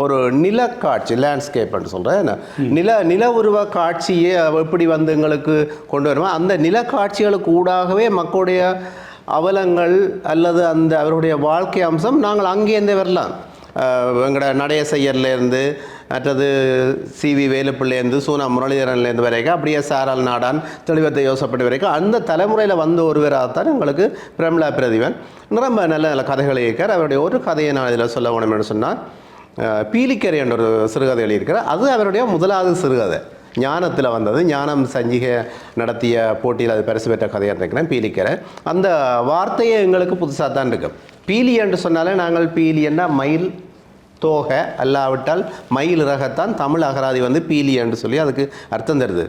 ஒரு நிலக்காட்சி, லேண்ட்ஸ்கேப்னு சொல்கிறேன், நில உருவ காட்சியே எப்படி எங்களுக்கு கொண்டு வருமா அந்த நிலக்காட்சிகளுக்கு ஊடாகவே மக்களுடைய அவலங்கள் அல்லது அந்த அவருடைய வாழ்க்கை அம்சம் நாங்கள் அங்கேருந்தே வரலாம். எங்களோட நடேசையர்லேருந்து மற்றது சிவி வேலுப்பிள்ளைலேருந்து சூனா முரளிதரன்லேருந்து வரைக்கும் அப்படியே சாரால் நாடான் தெளிவத்தை யோசப்பட்டு வரைக்கும் அந்த தலைமுறையில் ஒருவராகத்தான் எங்களுக்கு பிரமிளா பிரதீபன் ரொம்ப நல்ல நல்ல கதைகளை இருக்கார். அவருடைய ஒரு கதையை நான் இதில் சொல்ல வேணும்னு சொன்னால் பீலிக்கரை என்ற ஒரு சிறுகதை எழுதியிருக்கிறார். அது அவருடைய முதலாவது சிறுகதை. ஞானத்தில் வந்தது. ஞானம் சஞ்சிகை நடத்திய போட்டியில் அது பரிசு பெற்ற கதையாக இருக்கிறேன் பீலிக்கரை. அந்த வார்த்தையே எங்களுக்கு புதுசாக தான் இருக்கும். பீலி என்று சொன்னாலே நாங்கள் பீலி என்ன மயில் தோகை அல்லாவிட்டால் மயில் ரகத்தான் தமிழ் அகராதி வந்து பீலி என்று சொல்லி அதுக்கு அர்த்தம் தருது.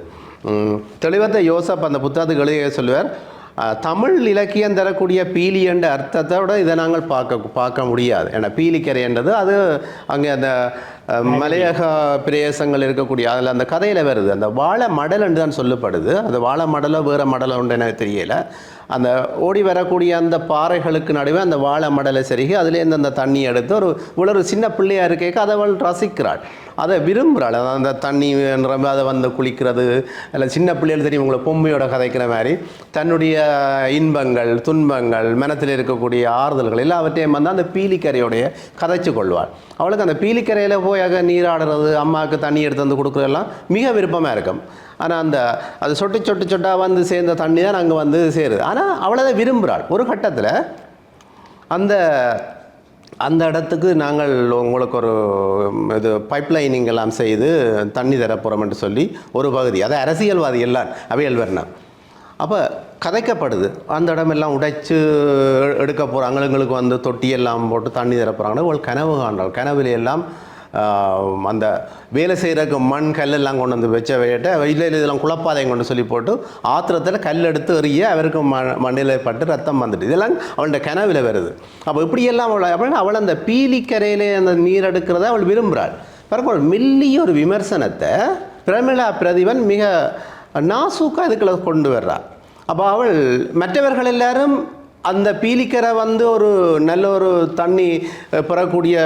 தெளிவத்த யோசப் அந்த புத்தகத்துக்கு எழுதிய சொல்லுவார், தமிழ் இலக்கியம் தரக்கூடிய பீலி என்ற அர்த்தத்தோட இதை நாங்கள் பார்க்க முடியாது. ஏன்னா பீலிக்கரை என்றது அது அங்கே அந்த மலையக பிரதேசங்கள் இருக்கக்கூடிய அதில் அந்த கதையில் வருது. அந்த வாழை மடல் என்று தான் சொல்லப்படுது. அந்த வாழை மடலோ வேறு மடலோ உண்டு எனக்கு தெரியலை. அந்த ஓடி வரக்கூடிய அந்த பாறைகளுக்கு நடுவே அந்த வாழை மடலை செருகி அதுலேருந்து அந்த தண்ணி எடுத்து ஒரு சின்ன பிள்ளையாக இருக்க அதை அவள் ரசிக்கிறாள், அதை விரும்புகிறாள். அந்த தண்ணி நிரம்ப அதை வந்து குளிக்கிறது இல்லை சின்ன பிள்ளைகள் தெரியும் உங்களை பொம்மையோட கதைக்கிற மாதிரி தன்னுடைய இன்பங்கள் துன்பங்கள் மனத்தில் இருக்கக்கூடிய ஆறுதல்கள் எல்லாவற்றையும் வந்து அந்த பீலிக்கரையோடைய கதைச்சு கொள்வாள். அவளுக்கு அந்த பீலிக்கரையில் போய் நீராடுறது அம்மாவுக்கு தண்ணி எடுத்து வந்து கொடுக்குறதெல்லாம் மிக விருப்பமாக இருக்கும். ஆனால் அது சொட்டாக வந்து சேர்ந்த தண்ணி தான் அங்கே வந்து சேருது. ஆனால் அவளை அதை விரும்புகிறாள். ஒரு கட்டத்தில் அந்த இடத்துக்கு நாங்கள் உங்களுக்கு ஒரு இது பைப்லைனிங் எல்லாம் செய்து தண்ணி தரப்போகிறோம் என்று சொல்லி ஒரு பகுதி, அதை அரசியல்வாதி எல்லாம் அவையல் வரணும். அப்போ கதைக்கப்படுது. அந்த இடமெல்லாம் உடைச்சு எடுக்க போகிறாங்க, எங்களுக்கு வந்து தொட்டியெல்லாம் போட்டு தண்ணி தரப்போகிறாங்கன்னா ஒரு கனவு காண்றாள். கனவுல எல்லாம் அந்த வேலை செய்கிறக்கு மண் கல்லெல்லாம் கொண்டு வந்து வச்ச வேட்டை இல்லை இதெல்லாம் குழப்பாதையும் கொண்டு சொல்லி போட்டு ஆத்திரத்தில் கல் எடுத்து எறிய அவருக்கு மண்ணில் பட்டு ரத்தம் வந்துட்டு இதெல்லாம் அவளோட கனவில் வருது. அப்போ இப்படியெல்லாம் அப்படின்னா அவள் அந்த பீலிக்கரையிலே அந்த நீர் எடுக்கிறத அவள் விரும்புகிறாள். பிறகு மெல்லிய ஒரு விமர்சனத்தை பிரமிளா பிரதிபன் மிக நாசூக்காக இதுக்குள்ள கொண்டு வர்றாள். அப்போ அவள் மற்றவர்கள் எல்லாரும் அந்த பீலிக்கரை வந்து ஒரு நல்ல ஒரு தண்ணி பெறக்கூடிய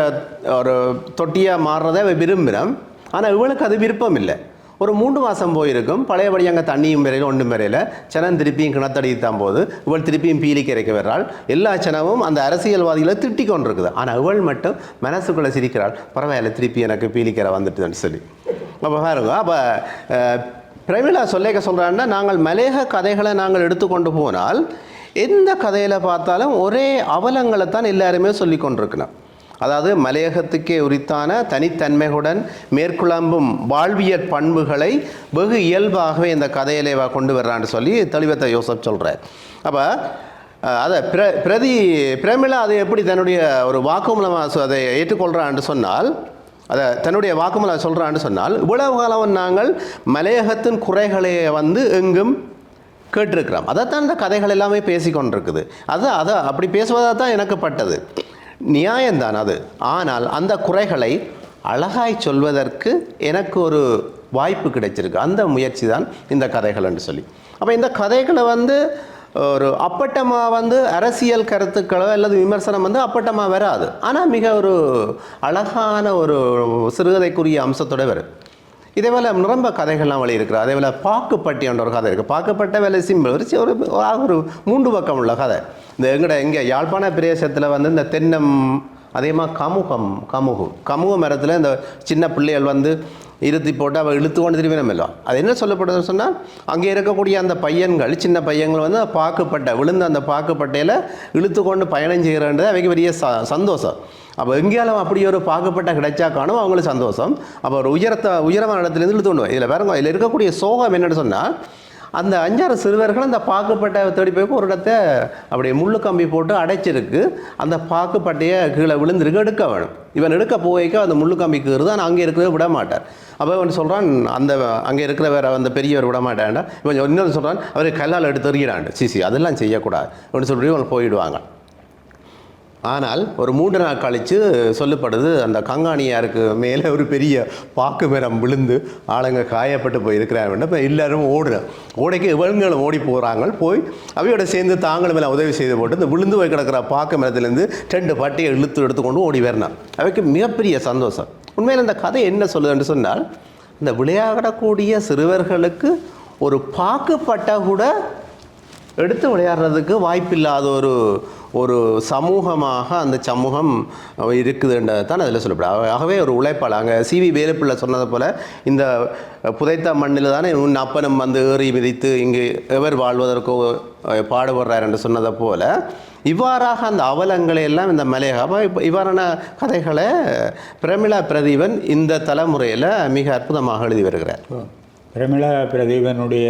ஒரு தொட்டியாக மாறுறதை விரும்புகிறோம். ஆனால் இவளுக்கு அது விருப்பம் இல்லை. ஒரு 3 மாதம் போயிருக்கும், பழையபடி அங்கே தண்ணியும் வரையில் ஒன்றும் வரையில் சனம் திருப்பியும் கிணத்தடித்தான் போது இவள் திருப்பியும் பீலிக்கரைக்கு வர்றாள். எல்லா சனமும் அந்த அரசியல்வாதிகளை திட்டி கொண்டிருக்குது. ஆனால் இவள் மட்டும் மனசுக்குள்ளே சிரிக்கிறாள், பரவாயில்ல திருப்பி எனக்கு பீலிக்கரை வந்துட்டுன்னு சொல்லி. அப்போ பாருங்க, அப்போ பிரமிளா சொல்கிறான்னா நாங்கள் மலையக கதைகளை நாங்கள் எடுத்துக்கொண்டு போனால் எந்த கதையில் பார்த்தாலும் ஒரே அவலங்களை தான் எல்லாருமே சொல்லி கொண்டிருக்கணும். அதாவது மலையகத்துக்கே உரித்தான தனித்தன்மையுடன் மேற்குழம்பும் வாழ்வியற் பண்புகளை வெகு இயல்பாகவே இந்த கதையிலே கொண்டு வர்றான்னு சொல்லி தெளிவத்த யோசப் சொல்கிறார். அப்போ அதை பிரமிளா அதை எப்படி தன்னுடைய ஒரு வாக்குமூலமாக அதை ஏற்றுக்கொள்கிறான்னு சொன்னால், அதை தன்னுடைய வாக்குமூலம் சொல்கிறான்னு சொன்னால், இவ்வளவு காலம் நாங்கள் மலையகத்தின் குறைகளை வந்து எங்கும் கேட்டிருக்கிறோம். அதைத்தான் இந்த கதைகள் எல்லாமே பேசி கொண்டிருக்குது. அதை அப்படி பேசுவதாக தான் எனக்கு பட்டது. நியாயம்தான் அது. ஆனால் அந்த குறைகளை அழகாய் சொல்வதற்கு எனக்கு ஒரு வாய்ப்பு கிடைச்சிருக்கு. அந்த முயற்சி தான் இந்த கதைகள் என்று சொல்லி. அப்போ இந்த கதைகளை வந்து ஒரு அப்பட்டமாக வந்து அரசியல் கருத்துக்களோ அல்லது விமர்சனம் வந்து அப்பட்டமாக வராது. ஆனால் மிக ஒரு அழகான ஒரு சிறுகதைக்குரிய அம்சத்தோடு வரும். இதே போல் நிரம்ப கதைகள்லாம் வழி இருக்கிறது. அதே போல் பாக்குப்பட்டி என்ற ஒரு கதை இருக்குது. பாக்குப்பட்ட வேலை சிம்பிள் ஒரு 3 பக்கம் உள்ள கதை. இங்கே யாழ்ப்பாண பிரதேசத்தில் வந்து இந்த தென்னம் அதேமாக கமுகு மரத்தில் இந்த சின்ன பிள்ளைகள் வந்து இருத்தி போட்டு அவள் இழுத்து கொண்டு திரும்பி நம்ம எல்லாம் அது என்ன சொல்லப்படுதுன்னு சொன்னால், அங்கே இருக்கக்கூடிய அந்த பையன்கள் சின்ன பையன்கள் வந்து பாக்குப்பட்டை விழுந்து அந்த பாக்குப்பட்டையில் இழுத்து கொண்டு பயணம் செய்கிறன்றது அவைக்கு பெரிய சந்தோஷம். அப்போ எங்கேயாலும் அப்படி ஒரு பாகுப்பட்ட கிடைச்சா காணும் அவங்களுக்கு சந்தோஷம். அப்போ ஒரு உயரமான இடத்துலேருந்து இழுத்து கொண்டு இதில் பாருங்க, இதில் இருக்கக்கூடிய சோகம் என்னென்னு சொன்னால், அந்த 5-6 சிறுவர்கள் அந்த பாக்குப்பட்டை தேடி போய் ஒரு இடத்த அப்படியே முள்ளு கம்பி போட்டு அடைச்சிருக்கு. அந்த பாக்குப்பட்டையை கீழே விழுந்துருக்கு, எடுக்க வேணும். இவன் எடுக்க போய்க்க அந்த முள்ளு கம்பிக்கு இருக்குது, ஆனால் அங்கே இருக்கிறத விட மாட்டார். அப்போ இவன் சொல்கிறான், அங்கே இருக்கிற வேற அந்த பெரியவர் விட மாட்டான்டா. இவன் இன்னொரு சொல்கிறான், அவர் கல்லால் எடுத்து எறிகிறான். சிசி அதெல்லாம் செய்யக்கூடாது அப்படின்னு சொல்லி இவன் போயிடுவாங்க. ஆனால் ஒரு 3 நாள் கழித்து சொல்லப்படுது, அந்த கங்காணியாருக்கு மேலே ஒரு பெரிய பாக்கு மரம் விழுந்து ஆளுங்க காயப்பட்டு போயிருக்கிறாங்க. இப்போ எல்லோரும் ஓடைக்கு இவங்களும் ஓடி போகிறாங்க. போய் அவையோட சேர்ந்து தாங்களும் மேலே உதவி செய்து போட்டு இந்த விழுந்து போய் கிடக்கிற பாக்கு மரத்துலேருந்து 2 பட்டியை எடுத்துக்கொண்டு ஓடி வரணும். அவைக்கு மிகப்பெரிய சந்தோஷம். உண்மையில் இந்த கதை என்ன சொல்லுதுன்னு சொன்னால், இந்த விளையாடக்கூடிய சிறுவர்களுக்கு ஒரு பாக்குப்பட்டை கூட எடுத்து விளையாடுறதுக்கு வாய்ப்பில்லாத ஒரு சமூகமாக அந்த சமூகம் இருக்குதுன்றது தான் அதில் சொல்லப்படும். ஆகவே ஒரு உழைப்பாளர் அங்கே சிவி வேலுப்பிள்ளை சொன்னதை போல், இந்த புதைத்த மண்ணில் தானே உன் அப்பனும் வந்து ஏறி மிதித்து இங்கு எவர் வாழ்வதற்கோ பாடுபடுறார் என்று சொன்னதை போல், இவ்வாறாக அந்த அவலங்களை எல்லாம் இந்த மலையக இவ்வாறான கதைகளை பிரமிளா பிரதீபன் இந்த தலைமுறையில் மிக அற்புதமாக எழுதி வருகிறார். பிரமிளா பிரதீபனுடைய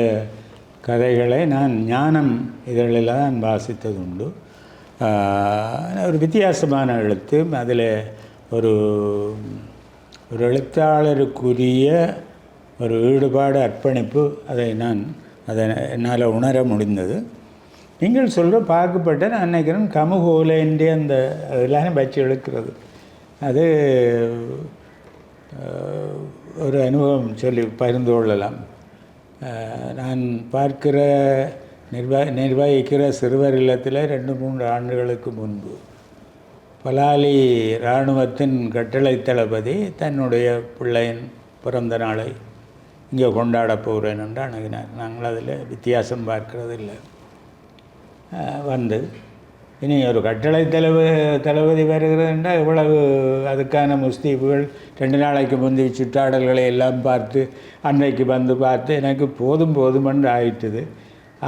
கதைகளை நான் ஞானம் இதழில் தான் வாசித்தது உண்டு. ஒரு வித்தியாசமான எழுத்து. அதில் ஒரு எழுத்தாளருக்குரிய ஒரு ஈடுபாடு, அர்ப்பணிப்பு, அதை என்னால் உணர முடிந்தது. நீங்கள் சொல்கிற பார்க்கப்பட்ட நான் நினைக்கிறேன் கமுகோலேண்டே அந்த அதெல்லாம் வச்சு எழுக்கிறது அது ஒரு அனுபவம் சொல்லி பகிர்ந்து கொள்ளலாம். நான் பார்க்கிற நிர்வகிக்கிற சிறுவர் இல்லத்தில் 2-3 ஆண்டுகளுக்கு முன்பு பலாலி இராணுவத்தின் கட்டளை தளபதி தன்னுடைய பிள்ளையின் பிறந்த நாளை இங்கே கொண்டாட போகிறேன் என்று அணுகினார். நாங்கள் அதில் வித்தியாசம் பார்க்கறது இல்லை. வந்து இனி ஒரு கட்டளை தளபதி வருகிறதுன்னா இவ்வளவு அதுக்கான முஸ்தீப்புகள் 2 நாளைக்கு முந்தி சுற்றாடல்களை எல்லாம் பார்த்து அன்றைக்கு வந்து பார்த்து எனக்கு போதுமென்று ஆயிட்டுது.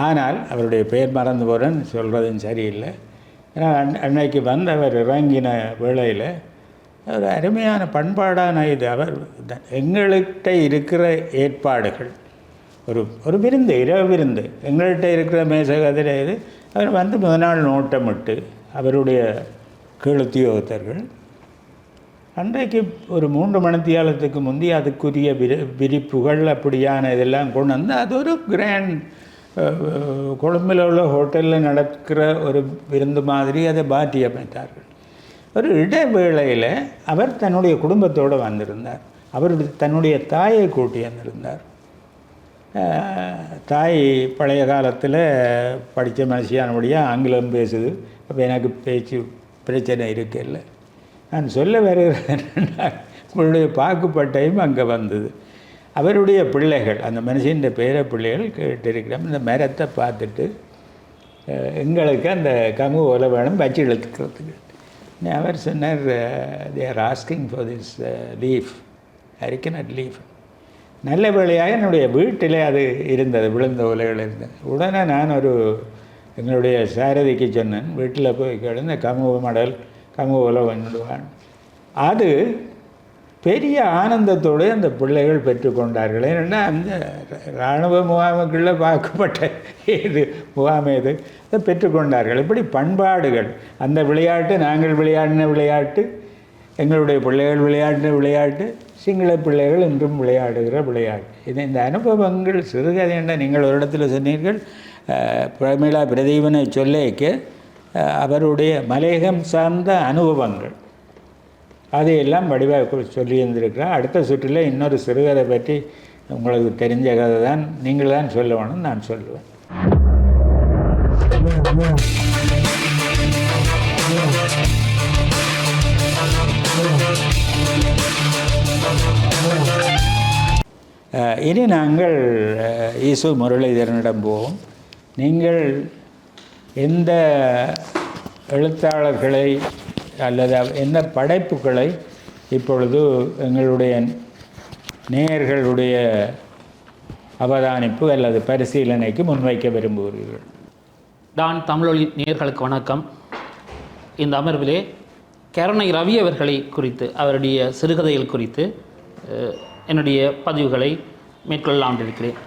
ஆனால் அவருடைய பெயர் மறந்து போகிறேன்னு சொல்கிறதும் சரியில்லை. ஏன்னா அன்னைக்கு வந்து அவர் இறங்கின வேளையில் ஒரு அருமையான பண்பாடான இது அவர் எங்கள்கிட்ட இருக்கிற ஏற்பாடுகள் ஒரு விருந்து, இரவு விருந்து எங்கள்கிட்ட இருக்கிற மேசகதில் இது அவர் வந்து முதல் நாள் நோட்டமிட்டு அவருடைய கீழுத்தியோகத்தர்கள் அன்றைக்கு ஒரு 3 மணித்தியாலத்துக்கு முந்தி அதுக்குரிய விரிப்புகள் அப்படியான இதெல்லாம் கொண்டு வந்து அது ஒரு கிராண்ட் கொழும்பில் உள்ள ஹோட்டலில் நடக்கிற ஒரு விருந்து மாதிரி அதை மாற்றி அமைத்தார்கள். ஒரு இடைவேளையில் அவர் தன்னுடைய குடும்பத்தோடு வந்திருந்தார். அவர் தன்னுடைய தாயை கூட்டி வந்திருந்தார். தாய் பழைய காலத்தில் படித்த மனுஷியானபடியாக ஆங்கிலம் பேசுது. அப்போ எனக்கு பேச்சு பிரச்சனை இருக்குல்ல. நான் சொல்ல வருகிறேன், உங்களுடைய பாக்குப்பட்டையும் அங்கே வந்தது. அவருடைய பிள்ளைகள், அந்த மனுஷன் பேர பிள்ளைகள் கேட்டிருக்கிறோம். இந்த மரத்தை பார்த்துட்டு எங்களுக்கு அந்த கமு ஓலை வேணும் வச்சு இழுத்துக்கிறதுக்கு. அவர் சொன்னார், they are asking for this leaf, arecanut leaf. நல்ல வேளையாக என்னுடைய வீட்டில் அது இருந்தது, விழுந்த ஓலைகள் இருந்தது. உடனே நான் எங்களுடைய சாரதிக்கு சொன்னேன், வீட்டில் போய் இந்த கமு மடல் கமு ஓலை வந்துடுவான். அது பெரிய ஆனந்தத்தோடு அந்த பிள்ளைகள் பெற்றுக்கொண்டார்கள். ஏன்னா அந்த இராணுவ முகாமுக்குள்ளே பார்க்கப்பட்ட இது முகாம் இது அதை பெற்றுக்கொண்டார்கள். இப்படி பண்பாடுகள், அந்த விளையாட்டு, நாங்கள் விளையாடின விளையாட்டு, எங்களுடைய பிள்ளைகள் விளையாடின விளையாட்டு, சிங்கள பிள்ளைகள் இன்றும் விளையாடுகிற விளையாட்டு. இந்த அனுபவங்கள் சிறுகதை என்ற நீங்கள் ஒரு இடத்துல சொன்னீர்கள். பிரமிளா பிரதீபனை சொல்லிக்க அவருடைய மலையகம் சார்ந்த அனுபவங்கள் அதையெல்லாம் வடிவாக சொல்லியிருந்திருக்கிறார். அடுத்த சுற்றில் இன்னொரு சிறுகதை பற்றி உங்களுக்கு தெரிஞ்ச கதை தான், நீங்கள் தான் சொல்ல வேணும், நான் சொல்லுவேன். இனி நாங்கள் ஈசு முரளிதரனிடம் போவோம். நீங்கள் எந்த எழுத்தாளர்களை அல்லது எந்த படைப்புகளை இப்பொழுது எங்களுடைய நேயர்களுடைய அவதானிப்பு அல்லது பரிசீலனைக்கு முன்வைக்க விரும்புகிறீர்கள்? டான் தமிழொலி நேயர்களுக்கு வணக்கம். இந்த அமர்விலே கருணை ரவி அவர்களை குறித்து, அவருடைய சிறுகதைகள் குறித்து என்னுடைய பதிவுகளை மேற்கொள்ளலாம் இருக்கிறேன்.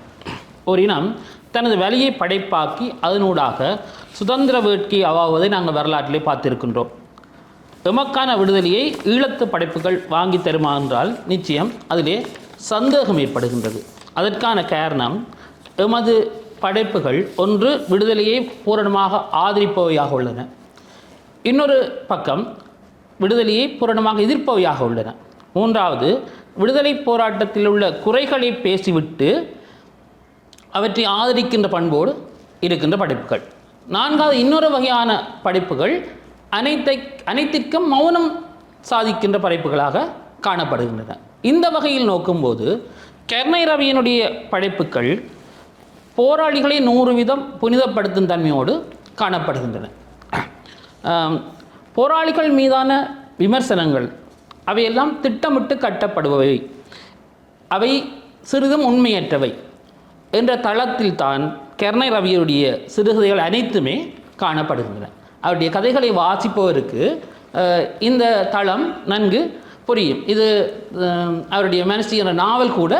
ஒரு இனம் தனது வலியை படைப்பாக்கி அதனூடாக சுதந்திர வேட்கை அவாவதை நாங்கள் வரலாற்றிலே பார்த்திருக்கின்றோம். எமக்கான விடுதலையை ஈழத்து படைப்புகள் வாங்கி தருமா என்றால் நிச்சயம் அதிலே சந்தேகம் ஏற்படுகின்றது. அதற்கான காரணம், எமது படைப்புகள் ஒன்று விடுதலையை பூரணமாக ஆதரிப்பவையாக உள்ளன, இன்னொரு பக்கம் விடுதலையை பூரணமாக எதிர்ப்பவையாக உள்ளன. மூன்றாவது, விடுதலை போராட்டத்தில் உள்ள குறைகளை பேசிவிட்டு அவற்றை ஆதரிக்கின்ற பண்போடு இருக்கின்ற படைப்புகள். நான்காவது, இன்னொரு வகையான படைப்புகள் அனைத்திற்கும் மௌனம் சாதிக்கின்ற படைப்புகளாக காணப்படுகின்றன. இந்த வகையில் நோக்கும்போது கருணை ரவியினுடைய படைப்புகள் போராளிகளை 100% புனிதப்படுத்தும் தன்மையோடு காணப்படுகின்றன. போராளிகள் மீதான விமர்சனங்கள் அவையெல்லாம் திட்டமிட்டு கட்டப்படுபவை, அவை சிறிதும் உண்மையற்றவை என்ற தளத்தில் தான் கருணை ரவியுடைய சிறுகதைகள் அனைத்துமே காணப்படுகின்றன. அவருடைய கதைகளை வாசிப்பவருக்கு இந்த தளம் நன்கு புரியும். இது அவருடைய மனசி என்ற நாவல் கூட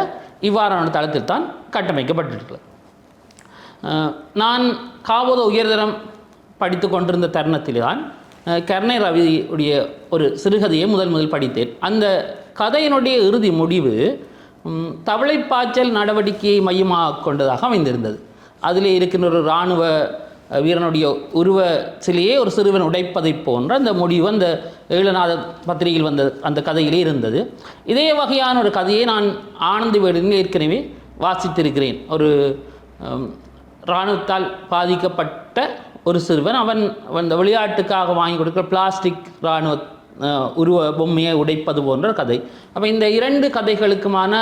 இவ்வாறான தளத்தில் தான் கட்டமைக்கப்பட்டிருக்கிறது. நான் காவோத உயர்தரம் படித்து கொண்டிருந்த தருணத்தில் தான் கர்ணை ரவியுடைய ஒரு சிறுகதையை முதல் படித்தேன். அந்த கதையினுடைய இறுதி முடிவு தவளைப்பாய்ச்சல் நடவடிக்கையை மையமாக கொண்டதாக அமைந்திருந்தது. அதில் இருக்கின்ற ஒரு இராணுவ வீரனுடைய உருவ சிலையே ஒரு சிறுவன் உடைப்பதை போன்ற அந்த முடிவு அந்த ஈழநாத பத்திரிகையில் வந்த அந்த கதையிலே இருந்தது. இதே வகையான ஒரு கதையை நான் ஆனந்தி வீடில் ஏற்கனவே வாசித்திருக்கிறேன். ஒரு இராணுவத்தால் பாதிக்கப்பட்ட ஒரு சிறுவன் அவன் அந்த விளையாட்டுக்காக வாங்கி கொடுக்குற பிளாஸ்டிக் இராணுவ உருவ பொம்மையை உடைப்பது போன்ற கதை. அப்போ இந்த 2 கதைகளுக்குமான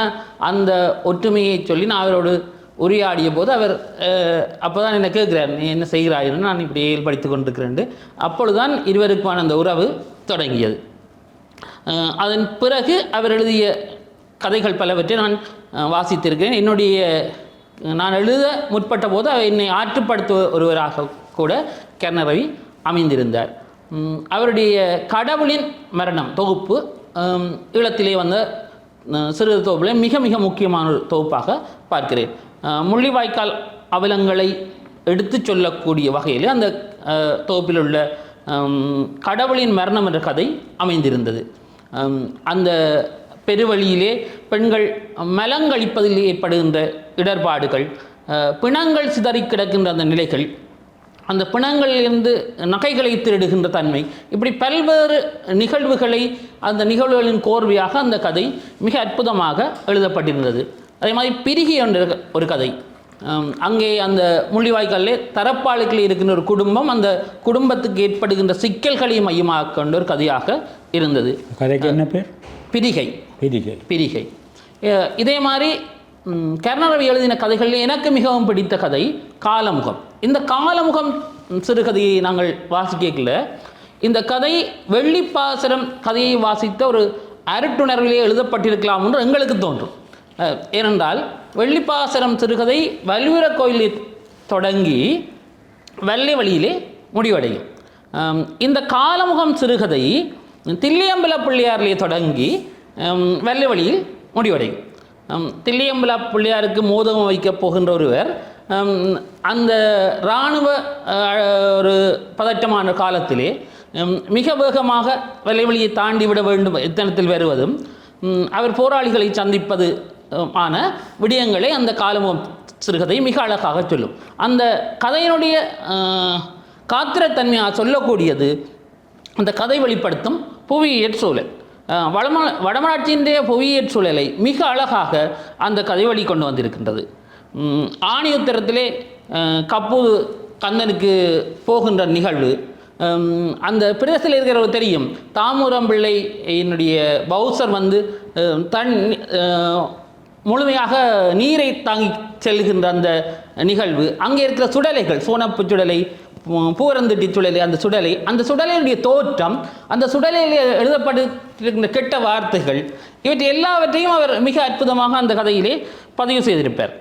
அந்த ஒற்றுமையை சொல்லி நான் அவரோடு உரையாடிய போது அவர் அப்போ தான் என்ன கேட்குறார், நீ என்ன செய்கிறாயின்னு. நான் இப்படி படித்து கொண்டிருக்கிறேன். அப்பொழுதுதான் இருவருக்குமான அந்த உறவு தொடங்கியது. அதன் பிறகு அவர் எழுதிய கதைகள் பலவற்றை நான் வாசித்திருக்கிறேன். நான் எழுத முற்பட்ட போது என்னை ஆற்றுப்படுத்த ஒருவராக கூட கர்ண ரவி அமைந்திருந்தார். அவருடைய கடவுளின் மரணம் தொகுப்பு ஈழத்திலே வந்த சிறு தொகுப்பில் மிக மிக முக்கியமான ஒரு தொகுப்பாக பார்க்கிறேன். முள்ளிவாய்க்கால் அவலங்களை எடுத்து சொல்லக்கூடிய வகையில் அந்த தொகுப்பில் உள்ள கடவுளின் மரணம் என்ற கதை அமைந்திருந்தது. அந்த பெருவழியிலே பெண்கள் மலங்களிப்பதில் ஏற்படுகின்ற இடர்பாடுகள், பிணங்கள் சிதறி கிடக்கின்ற அந்த நிலைகள், அந்த பிணங்களிலிருந்து நகைகளை திருடுகின்ற தன்மை, இப்படி பல்வேறு நிகழ்வுகளை அந்த நிகழ்வுகளின் கோர்வையாக அந்த கதை மிக அற்புதமாக எழுதப்பட்டிருந்தது. அதே மாதிரி பிரிகி என்ற ஒரு கதை. அங்கே அந்த முள்ளிவாய்க்காலே தரப்பாளுக்களில் இருக்கின்ற ஒரு குடும்பம், அந்த குடும்பத்துக்கு ஏற்படுகின்ற சிக்கல்களை மையமாக கொண்ட ஒரு கதையாக இருந்தது. கதைக்கு என்ன பேர்? பிரிகை. பிரிகை. இதே மாதிரி கர்ண ரவி எழுதின கதைகளில் எனக்கு மிகவும் பிடித்த கதை காலமுகம். இந்த காலமுகம் சிறுகதையை நாங்கள் வாசிக்கல. இந்த கதை வெள்ளிப்பாசரம் கதையை வாசித்த ஒரு அருட்டுணர்விலே எழுதப்பட்டிருக்கலாம் என்று எங்களுக்கு தோன்றும். ஏனென்றால் வெள்ளிப்பாசரம் சிறுகதை வல்லுர கோயிலில் தொடங்கி வெள்ளை வழியிலே முடிவடையும். இந்த காலமுகம் சிறுகதை தில்லியம்பல பிள்ளையாரிலே தொடங்கி வெள்ளை வழியில் முடிவடையும். தில்லியம்பல பிள்ளையாருக்கு மோதகம் வைக்கப் போகின்ற ஒருவர் அந்த இராணுவ ஒரு பதட்டமான காலத்திலே மிக வேகமாக வெள்ளை வழியை தாண்டி விட வேண்டும் எத்தனத்தில் வருவதும் அவர் போராளிகளை சந்திப்பது ஆன விடயங்களை அந்த காலமுகம் சிறுகதை மிக அழகாக சொல்லும். அந்த கதையினுடைய காத்திரத்தன்மையாக சொல்லக்கூடியது அந்த கதை வெளிப்படுத்தும் புவியியற் சூழல். வடமராட்சியினுடைய புவியியற் சூழலை மிக அழகாக அந்த கதை வழி கொண்டு வந்திருக்கின்றது. ஆணியுத்தரத்திலே கப்பூது கந்தனுக்கு போகின்ற நிகழ்வு, அந்த பிரதேசத்தில் இருக்கிறவங்க தெரியும். தாமூரம்பிள்ளை என்னுடைய பவுசர் தன் முழுமையாக நீரை தாங்கி செல்கின்ற அந்த நிகழ்வு, அங்கே இருக்கிற சுடலைகள், சோனப்பு சுடலை, பூரந்திட்டி சுடலை, அந்த சுடலையுடைய தோற்றம், அந்த சுடலையில் எழுதப்பட்டிருக்கின்ற கெட்ட வார்த்தைகள், இவற்றை எல்லாவற்றையும் அவர் மிக அற்புதமாக அந்த கதையிலே பதிவு செய்திருப்பார்.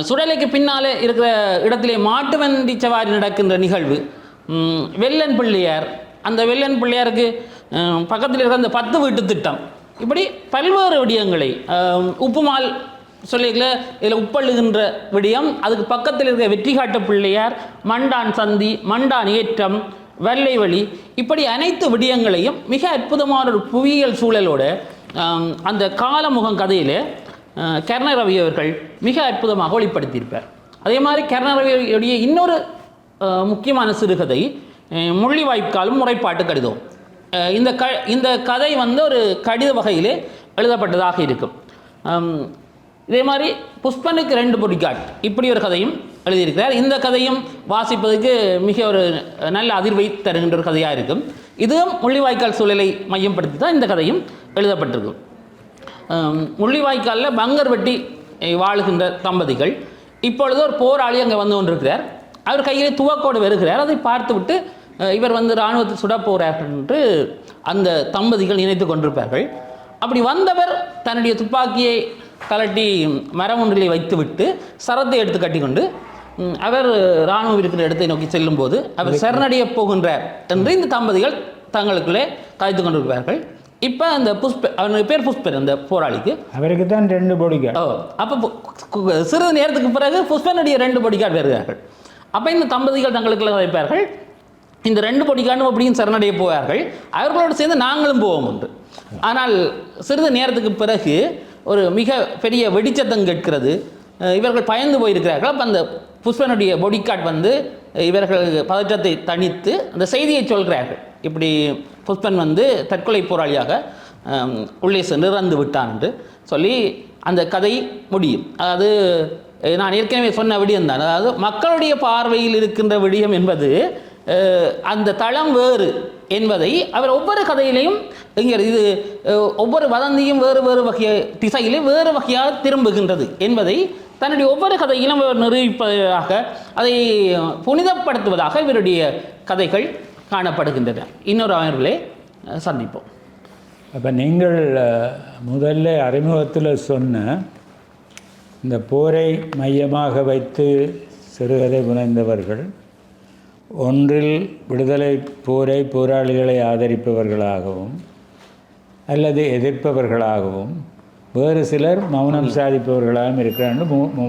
சுடலைக்கு பின்னாலே இருக்கிற இடத்திலே மாட்டு வண்டி சவாரி நடக்கின்ற நிகழ்வு, வெள்ளன் பிள்ளையார், அந்த வெள்ளன் பிள்ளையாருக்கு பக்கத்தில் இருக்கிற அந்த 10 வீட்டு திட்டம், இப்படி பல்வேறு விடயங்களை உப்புமால் சொல்லிக்கல இதில் உப்பழுகின்ற விடயம், அதுக்கு பக்கத்தில் இருக்கிற வெற்றி காட்ட பிள்ளையார், மண்டான் சந்தி, மண்டான் ஏற்றம், வெள்ளை வழி, இப்படி அனைத்து விடயங்களையும் மிக அற்புதமான ஒரு புவியியல் சூழலோடு அந்த காலமுகம் கதையில் கர்ண ரவி அவர்கள் மிக அற்புதமாக வெளிப்படுத்தியிருப்பார். அதே மாதிரி கர்ண ரவியுடைய இன்னொரு முக்கியமான சிறுகதை முள்ளிவாய்க்காலும் முறைப்பாட்டு கடிதம். இந்த கதை ஒரு கடித வகையிலே எழுதப்பட்டதாக இருக்கும். இதே மாதிரி புஷ்பனுக்கு 2 பொடிக்காட், இப்படி ஒரு கதையும் எழுதியிருக்கிறார். இந்த கதையும் வாசிப்பதற்கு மிக ஒரு நல்ல அதிர்வை தருகின்ற ஒரு கதையாக இருக்கும். இதுவும் முள்ளிவாய்க்கால் சூழலை மையப்படுத்தி தான் இந்த கதையும் எழுதப்பட்டிருக்கும். முள்ளிவாய்க்காலில் பங்கர் வெட்டி வாழுகின்ற தம்பதிகள், இப்பொழுது ஒரு போராளி அங்கே வந்து கொண்டிருக்கிறார். அவர் கையிலே துவக்கோடு வருகிறார். அதை பார்த்துவிட்டு இவர் இராணுவத்தை சுட போகிறார் என்று அந்த தம்பதிகள் நினைத்து கொண்டிருப்பார்கள். அப்படி வந்தவர் தன்னுடைய துப்பாக்கியை கலட்டி மரம் ஒன்றிலே வைத்துவிட்டு சரத்தை எடுத்து கட்டிக்கொண்டு அவர் இராணுவம் இருக்கிற இடத்தை நோக்கி செல்லும்போது அவர் சரணடைய போகின்றார் என்று இந்த தம்பதிகள் தங்களுக்குள்ளே கதைத்து கொண்டிருக்கிறார்கள். இப்போ அந்த அவனுடைய பேர் புஷ்பன், அந்த போராளிக்கு அவருக்கு தான் 2 பொடிக்கார். அப்போ சிறிது நேரத்துக்கு பிறகு புஷ்பனுடைய 2 பொடிக்கார் வருகிறார்கள். அப்போ இந்த தம்பதிகள் தங்களுக்குள்ள வைப்பார்கள், இந்த 2 பொடிக்காரும் அப்படியும் சரணடைய போவார்கள், அவர்களோடு சேர்ந்து நாங்களும் போவோம் என்று. ஆனால் சிறிது நேரத்துக்கு பிறகு ஒரு மிக பெரிய வெடிச்சத்தம் கேட்கிறது. இவர்கள் பயந்து போயிருக்கிறார்கள். அப்போ அந்த புஷ்பனுடைய பொடிக்காட் வந்து இவர்கள் பதற்றத்தை தணித்து அந்த செய்தியை சொல்கிறார்கள். இப்படி புஷ்பன் வந்து தற்கொலை போராளியாக உள்ளே சென்று இறந்து விட்டான் என்று சொல்லி அந்த கதை முடியும். அதாவது நான் ஏற்கனவே சொன்ன விடயம் தான். அதாவது மக்களுடைய பார்வையில் இருக்கின்ற விடயம் என்பது அந்த தளம் வேறு என்பதை அவர் ஒவ்வொரு கதையிலையும் இங்கே இது ஒவ்வொரு வதந்தியும் வேறு வேறு வகைய திசையிலே வேறு வகையாக திரும்புகின்றது என்பதை தன்னுடைய ஒவ்வொரு கதையிலும் நிரூபிப்பதாக, அதை புனிதப்படுத்துவதாக இவருடைய கதைகள் காணப்படுகின்றன. இன்னொரு அவர்களே சந்திப்போம். அப்போ நீங்கள் முதல்ல அறிமுகத்தில் சொன்ன இந்த போரை மையமாக வைத்து சிறுகதை புனைந்தவர்கள் ஒன்றில் விடுதலை போராளிகளை ஆதரிப்பவர்களாகவும் அல்லது எதிர்ப்பவர்களாகவும் வேறு சிலர் மௌனம் சாதிப்பவர்களாகவும் இருக்கிறான்னு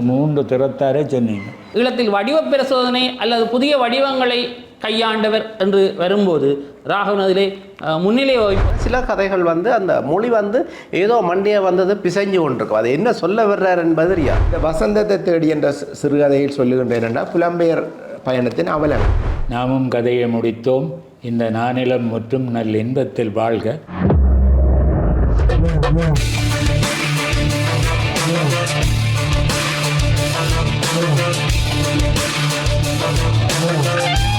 3 திறத்தாரே சொன்னீங்க. ஈழத்தில் வடிவ பரிசோதனை அல்லது புதிய வடிவங்களை கையாண்டவர் என்று வரும்போது ராகவன் அதிலே முன்னிலை சில கதைகள் வந்து அந்த மொழி வந்து ஏதோ மண்டையை வந்தது பிசைஞ்சு கொண்டிருக்கும். அது என்ன சொல்ல வர்றார் என்பது தெரியாது. இந்த வசந்தத்தை தேடி என்ற சிறுகதையில் சொல்லுகின்றேன் புலம்பெயர் பயணத்தின் அவலம். நாமும் கதையை முடித்தோம். இந்த நானிலம் மற்றும் நல் இன்பத்தில் வாழ்க. Oh,